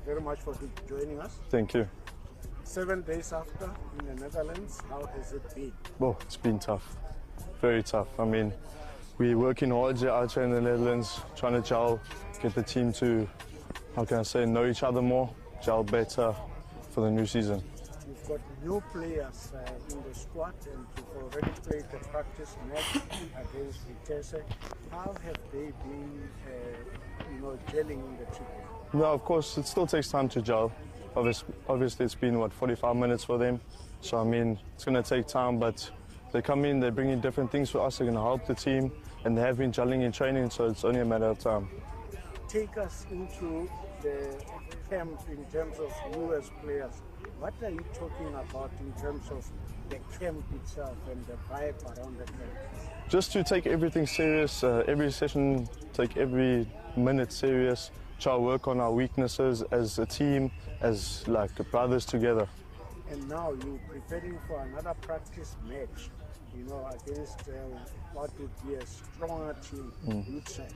very much for joining us. Thank you. 7 days after in the Netherlands, how has it been? Oh, it's been tough. Very tough. I mean, we're working hard out here in the Netherlands, trying to gel, get the team to, how can I say, know each other more, gel better for the new season. You've got new players in the squad and you've already played the practice match against Vitesse. How have they been, gelling in the team? No, of course, it still takes time to gel. Obviously, it's been, 45 minutes for them. So, I mean, it's going to take time, but they come in, they bring in different things for us, they're going to help the team, and they have been gelling in training, so it's only a matter of time. Take us into the camp in terms of you as players. What are you talking about in terms of the camp itself and the vibe around the camp? Just to take everything serious, every session, take every minute serious, try to work on our weaknesses as a team, as like brothers together. And now you're preparing for another practice match, against what would be a stronger team, you'd say.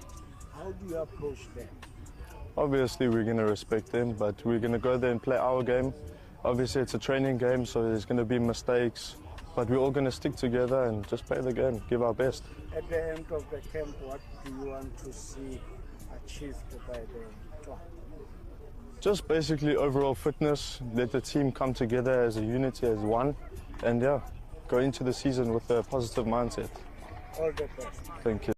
How do you approach them? Obviously, we're going to respect them, but we're going to go there and play our game. Obviously, it's a training game, so there's going to be mistakes, but we're all going to stick together and just play the game, give our best. At the end of the camp, what do you want to see achieved by the club? Just basically overall fitness, let the team come together as a unity, as one, and yeah, go into the season with a positive mindset. All the best. Thank you.